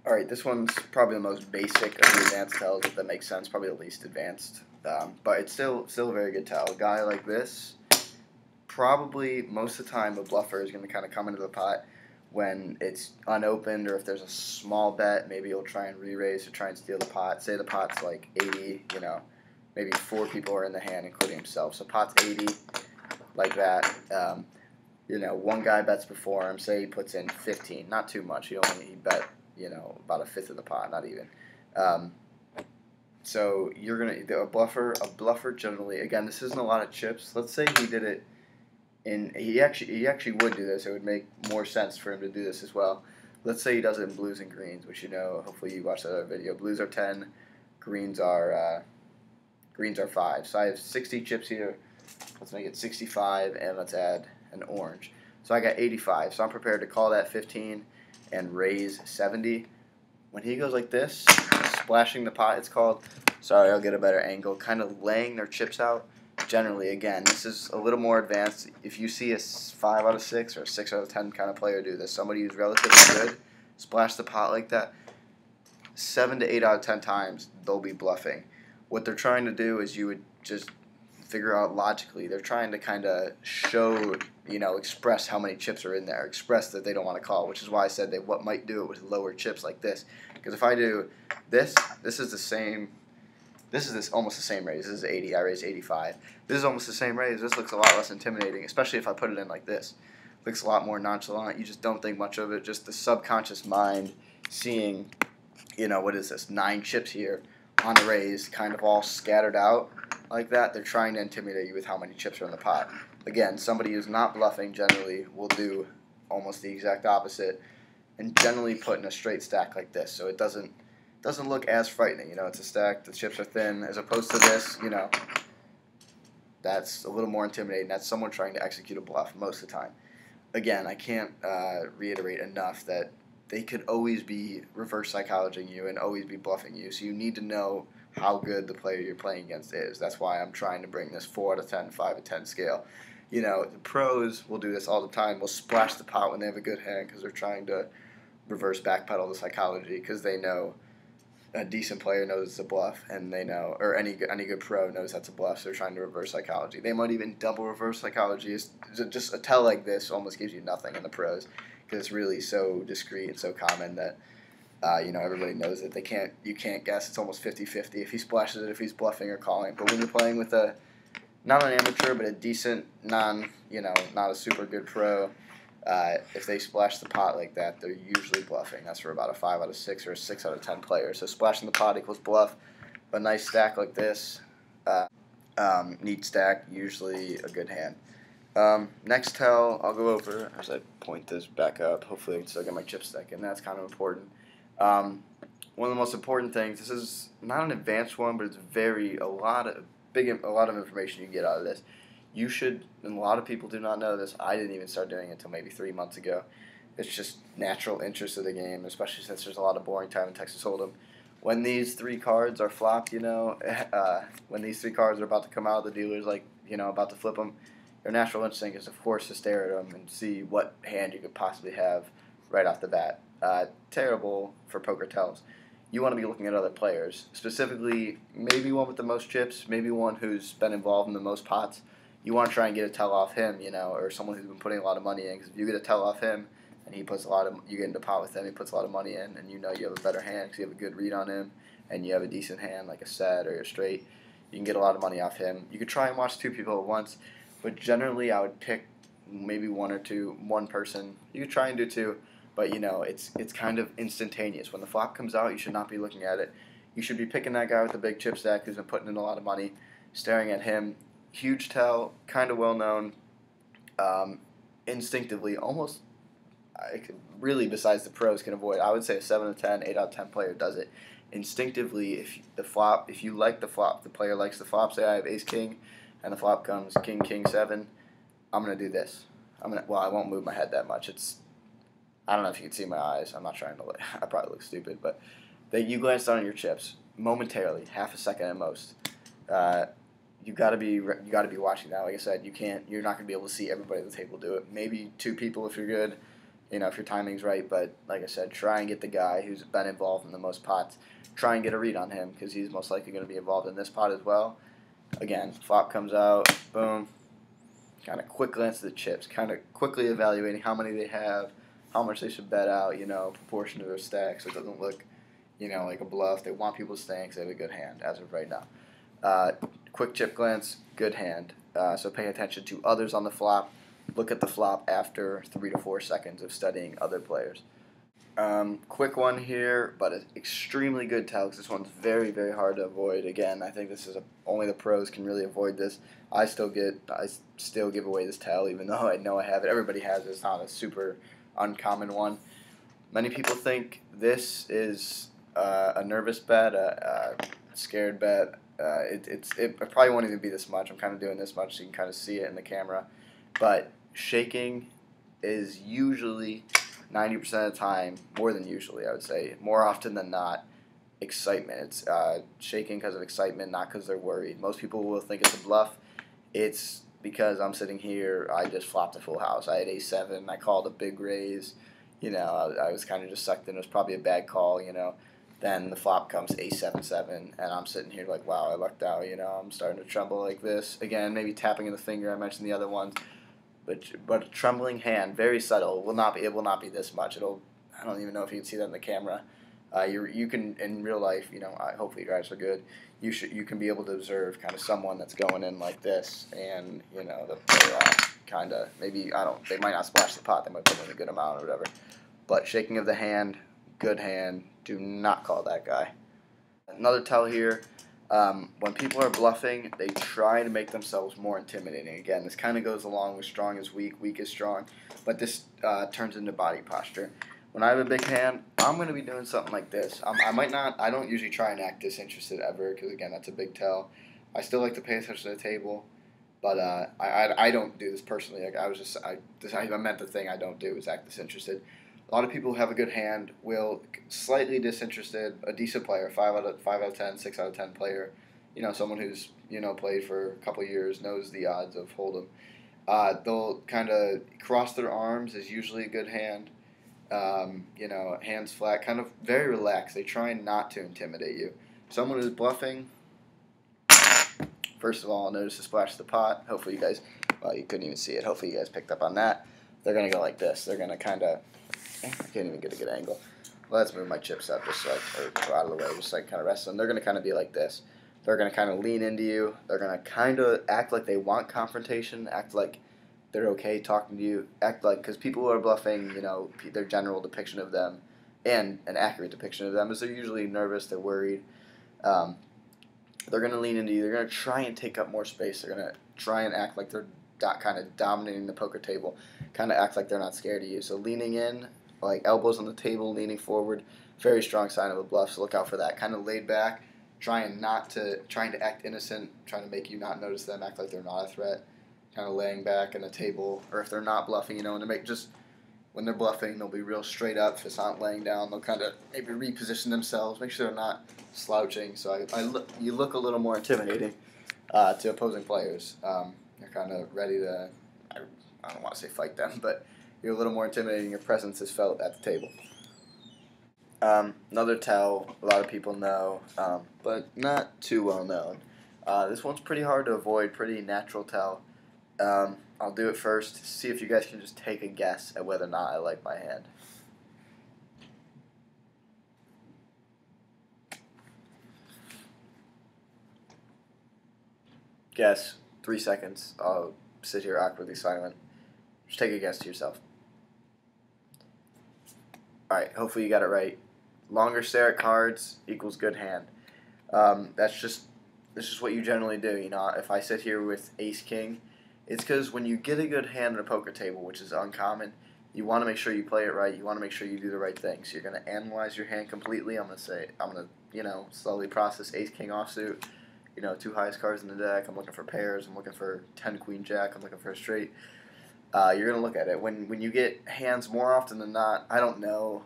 Alright, this one's probably the most basic of the advanced tells, if that makes sense. Probably the least advanced. But it's still a very good tell. A guy like this, probably most of the time a bluffer is going to kind of come into the pot when it's unopened, or if there's a small bet, maybe he'll try and re-raise to try and steal the pot. Say the pot's like 80, maybe 4 people are in the hand, including himself. So pot's 80, like that. One guy bets before him. Say he puts in 15, not too much. He bet about a fifth of the pot, not even. So you're gonna a bluffer generally. Again, this isn't a lot of chips. Let's say he did it in. He actually would do this. It would make more sense for him to do this as well. Let's say he does it in blues and greens, which hopefully you watched that other video. Blues are 10, greens are 5. So I have 60 chips here. Let's make it 65, and let's add an orange. So I got 85. So I'm prepared to call that 15 and raise 70. When he goes like this, splashing the pot, it's called. Sorry, I'll get a better angle. Kind of laying their chips out. Generally, again, this is a little more advanced. If you see a 5 out of 6 or a 6 out of 10 kind of player do this, somebody who's relatively good, splash the pot like that, 7 to 8 out of 10 times, they'll be bluffing. What they're trying to do is you would just figure out logically. They're trying to kind of show, express how many chips are in there, express that they don't want to call, which is why I said they might do it with lower chips like this. Because if I do this is the same. This is almost the same raise. This is 80. I raised 85. This is almost the same raise. This looks a lot less intimidating, especially if I put it in like this. It looks a lot more nonchalant. You just don't think much of it. Just the subconscious mind seeing, what is this? 9 chips here on a raise, kind of all scattered out like that. They're trying to intimidate you with how many chips are in the pot. Again, somebody who's not bluffing generally will do almost the exact opposite and generally put in a straight stack like this, so it doesn't look as frightening. It's a stack, the chips are thin, as opposed to this, that's a little more intimidating. That's someone trying to execute a bluff most of the time. Again, I can't reiterate enough that they could always be reverse psychologying you and always be bluffing you, so you need to know how good the player you're playing against is. That's why I'm trying to bring this 4 out of 10, 5 out of 10 scale. The pros will do this all the time. Will splash the pot when they have a good hand because they're trying to reverse backpedal the psychology, because they know a decent player knows it's a bluff, and they know, or any good pro knows that's a bluff, so they're trying to reverse psychology. They might even double reverse psychology. Just a tell like this almost gives you nothing in the pros, because it's really so discreet and so common that everybody knows it. You can't guess. It's almost 50-50 if he splashes it, if he's bluffing or calling. But when you're playing with not an amateur, but a decent not a super good pro, if they splash the pot like that, they're usually bluffing. That's for about a 5 out of 6 or a 6 out of 10 player. So splashing the pot equals bluff. A nice stack like this, neat stack, usually a good hand. Next tell, I'll go over as I point this back up. Hopefully I can still get my chip stack in. That's kind of important. One of the most important things, this is not an advanced one, but it's a lot of information you get out of this. You should, and a lot of people do not know this, I didn't even start doing it until maybe 3 months ago. It's just natural interest of the game, especially since there's a lot of boring time in Texas Hold'em. When these 3 cards are flopped, when these 3 cards are about to come out, the dealer's about to flip them, your natural instinct is, of course, to stare at them and see what hand you could possibly have right off the bat. Terrible for poker tells. You want to be looking at other players, specifically maybe one with the most chips, maybe one who's been involved in the most pots. You want to try and get a tell off him, or someone who's been putting a lot of money in. Because if you get a tell off him, and you get into pot with him, he puts a lot of money in, and you have a better hand because you have a good read on him, and you have a decent hand like a set or a straight, you can get a lot of money off him. You could try and watch 2 people at once, but generally I would pick maybe one person. You could try and do 2, but it's kind of instantaneous. When the flop comes out, you should not be looking at it. You should be picking that guy with the big chip stack who's been putting in a lot of money, staring at him. Huge tell, kind of well known, instinctively, almost, really besides the pros can avoid. I would say a 7 out of 10, 8 out of 10 player does it. Instinctively, if you like the flop, the player likes the flop, say I have ace-king, and the flop comes king, 7, I'm going to do this. I won't move my head that much. I don't know if you can see my eyes. I'm not trying to I probably look stupid, but you glance down at your chips momentarily, half a second at most. You got to be watching that. Like I said, you're not going to be able to see everybody at the table do it. Maybe 2 people if you're good, if your timing's right. But like I said, try and get the guy who's been involved in the most pots. Try and get a read on him because he's most likely going to be involved in this pot as well. Again, flop comes out, boom. Kind of quick glance at the chips, kind of quickly evaluating how many they have, how much they should bet out, proportion to their stack, so it doesn't look, like a bluff. They want people to stay because they have a good hand as of right now. Quick chip glance, good hand. So pay attention to others on the flop. Look at the flop after 3 to 4 seconds of studying other players. Quick one here, but an extremely good tell because this one's very, very hard to avoid. Again, I think this is only the pros can really avoid this. I still give away this tell even though I know I have it. Everybody has it. It's not a super uncommon one. Many people think this is a nervous bet, a scared bet. It probably won't even be this much. I'm kind of doing this much so you can kind of see it in the camera. But shaking is usually 90% of the time, more than usually, I would say, more often than not, excitement. It's shaking because of excitement, not because they're worried. Most people will think it's a bluff. It's because I'm sitting here, I just flopped a full house. I had a7, I called a big raise. I was kind of just sucked in. It was probably a bad call, Then the flop comes a7-7, and I'm sitting here like, wow, I lucked out, I'm starting to tremble like this. Again, maybe tapping in the finger, I mentioned the other ones. But a trembling hand, very subtle. It will not be this much. I don't even know if you can see that in the camera. You can in real life. Hopefully you guys are good. You can be able to observe kind of someone that's going in like this, and they're kind of maybe they might not splash the pot. They might put in a good amount or whatever. But shaking of the hand, good hand. Do not call that guy. Another tell here. When people are bluffing, they try to make themselves more intimidating. Again, this kind of goes along with strong is weak, weak is strong, but this turns into body posture. When I have a big hand, I'm going to be doing something like this. I don't usually try and act disinterested ever because, again, that's a big tell. I still like to pay attention to the table, but I don't do this personally. I meant the thing I don't do is act disinterested. A lot of people who have a good hand will slightly disinterested, a decent player, 5 out of 10, 6 out of 10 player, someone who's played for a couple of years, knows the odds of hold'em. They'll kind of cross their arms is usually a good hand. Hands flat, kind of very relaxed. They try not to intimidate you. Someone who's bluffing, first of all, notice the splash of the pot. Hopefully you guys, well, you couldn't even see it. Hopefully you guys picked up on that. They're going to go like this. They're going to kind of, I can't even get a good angle. Let's move my chips up just or go out of the way, just kind of rest them. They're going to kind of be like this. They're going to kind of lean into you. They're going to kind of act like they want confrontation, act like they're okay talking to you, act like, because people who are bluffing, their general depiction of them, and an accurate depiction of them, is they're usually nervous, they're worried. They're going to lean into you. They're going to try and take up more space. They're going to try and act like they're kind of dominating the poker table, kind of act like they're not scared of you. So leaning in, like elbows on the table, leaning forward, very strong sign of a bluff, so look out for that. Kind of laid back, trying to act innocent, trying to make you not notice them, act like they're not a threat. Kind of laying back in the table, or if they're not bluffing, when they're bluffing, they'll be real straight up. If it's not laying down, they'll kind of maybe reposition themselves, make sure they're not slouching. So you look a little more intimidating to opposing players. You're kind of ready to, I don't want to say fight them, but you're a little more intimidating. Your presence is felt at the table. Another tell a lot of people know, but not too well known. This one's pretty hard to avoid, pretty natural tell. I'll do it first to see if you guys can just take a guess at whether or not I like my hand. Guess. 3 seconds. I'll sit here awkwardly silent. Just take a guess to yourself. Alright, hopefully you got it right. Longer stare at cards equals good hand. This is what you generally do. If I sit here with ace-king, it's because when you get a good hand at a poker table, which is uncommon, you want to make sure you play it right. You want to make sure you do the right thing. So you're going to analyze your hand completely. I'm going to slowly process ace-king offsuit. 2 highest cards in the deck. I'm looking for pairs. I'm looking for 10 queen jack. I'm looking for a straight. You're going to look at it. When you get hands more often than not, I don't know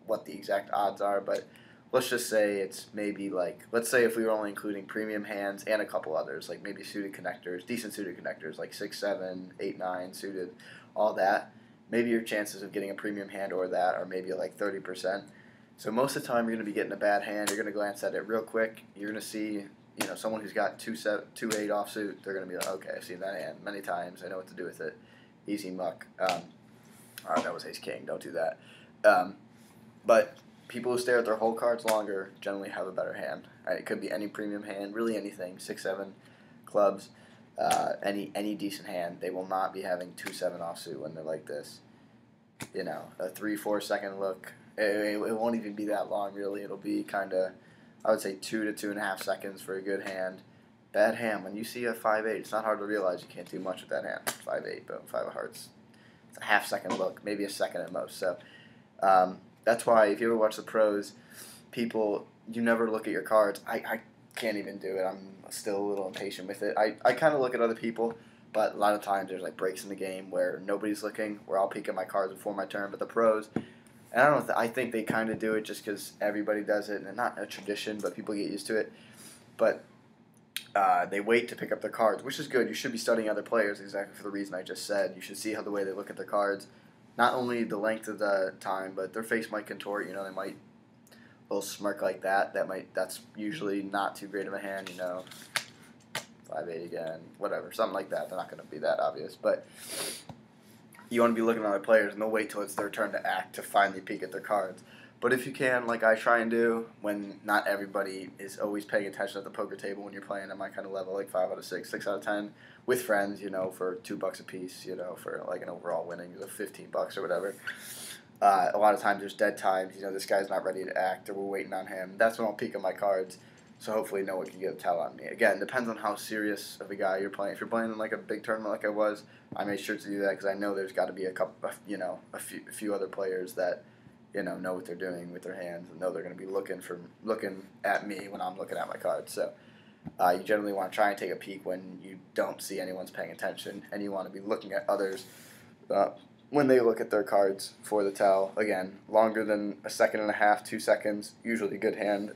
what the exact odds are, but let's just say it's maybe let's say if we were only including premium hands and a couple others, maybe suited connectors, decent suited connectors, 6, 7, 8, 9 suited, all that. maybe your chances of getting a premium hand or that are maybe like 30%. So most of the time you're going to be getting a bad hand. You're going to glance at it real quick. You're going to see, someone who's got 2-8 offsuit. They're going to be like, okay, I've seen that hand many times. I know what to do with it. Easy muck. All right, that was ace king. Don't do that. But people who stare at their whole cards longer generally have a better hand. It could be any premium hand, really anything. 6-7 clubs, any decent hand. They will not be having 2-7 offsuit when they're like this. A 3-4 second look. It won't even be that long, really. It'll be kind of, I would say, 2 to 2.5 seconds for a good hand. Bad hand. When you see a 5-8, it's not hard to realize you can't do much with that hand. 5-8, boom, 5 of hearts. It's a half-second look, maybe a second at most. So that's why if you ever watch the pros, people, you never look at your cards. I can't even do it. I'm still a little impatient with it. I kind of look at other people, but a lot of times there's like breaks in the game where nobody's looking, where I'll peek at my cards before my turn. But the pros, and I think they kind of do it just because everybody does it, and not a tradition, but people get used to it. But they wait to pick up their cards, which is good. You should be studying other players exactly for the reason I just said. You should see how the way they look at their cards, not only the length of the time, but their face might contort. They might a little smirk like that. That's usually not too great of a hand. 5-8 again, whatever, something like that. They're not going to be that obvious, but you want to be looking at other players, and they'll wait till it's their turn to act to finally peek at their cards. But if you can, like I try and do, when not everybody is always paying attention at the poker table when you're playing at my kind of level, like 5 out of 6, 6 out of 10, with friends, for $2 a piece, for like an overall winnings of $15 or whatever. A lot of times there's dead times, this guy's not ready to act, or we're waiting on him. That's when I'll peek at my cards, so hopefully no one can get a tell on me. Again, it depends on how serious of a guy you're playing. If you're playing in like a big tournament like I was, I made sure to do that because I know there's got to be a few other players that know what they're doing with their hands and know they're going to be looking at me when I'm looking at my cards. So you generally want to try and take a peek when you don't see anyone's paying attention, and you want to be looking at others when they look at their cards for the tell. Again, longer than a second and a half, 2 seconds, usually good hand.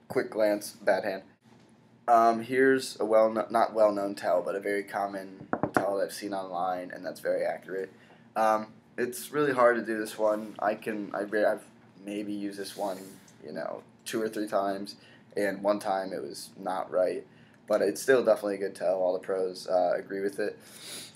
Quick glance, bad hand. Here's a not well-known tell, but a very common tell that I've seen online, and that's very accurate. It's really hard to do this one. I've maybe used this one, 2 or 3 times, and one time it was not right, but it's still definitely a good tell. All the pros agree with it.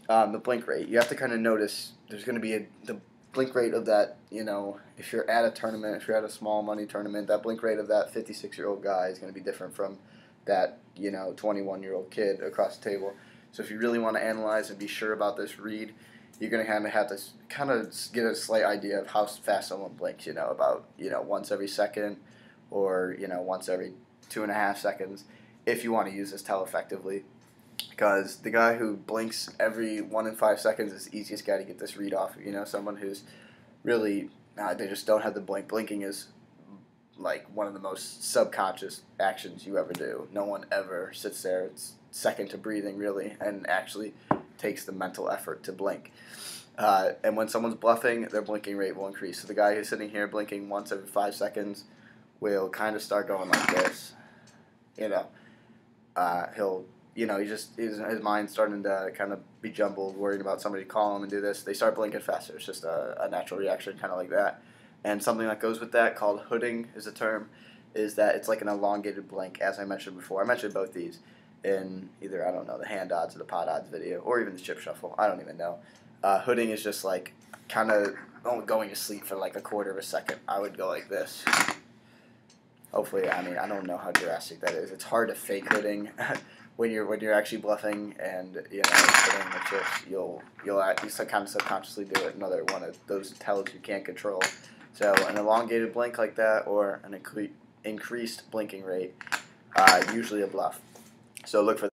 The blink rate, you have to kind of notice there's going to be the blink rate of that, if you're at a tournament, if you're at a small money tournament, that blink rate of that 56-year-old guy is going to be different from that, 21-year-old kid across the table. So if you really want to analyze and be sure about this read, you're going to have to kind of get a slight idea of how fast someone blinks, about, once every second or, once every 2.5 seconds, if you want to use this tell effectively. Because the guy who blinks every 1 in 5 seconds is the easiest guy to get this read off. Someone who's really, they just don't have the blink. Blinking is like one of the most subconscious actions you ever do. No one ever sits there. It's second to breathing, really, and actually takes the mental effort to blink. And when someone's bluffing, their blinking rate will increase. So the guy who's sitting here blinking once every 5 seconds will kind of start going like this. He'll, his mind's starting to kind of be jumbled, worried about somebody calling him and do this. They start blinking faster. It's just a natural reaction, kind of like that. And something that goes with that, called hooding is a term, is that it's like an elongated blink, as I mentioned before. I mentioned both these in either, the hand odds or the pot odds video, or even the chip shuffle. I don't even know. Hooding is just like kind of going to sleep for like a quarter of a second. I would go like this. Hopefully, I don't know how drastic that is. It's hard to fake hooding when you're actually bluffing and putting the chips. You'll kind of subconsciously do it. Another one of those tells you can't control. So an elongated blink like that, or an increased blinking rate, usually a bluff. So look for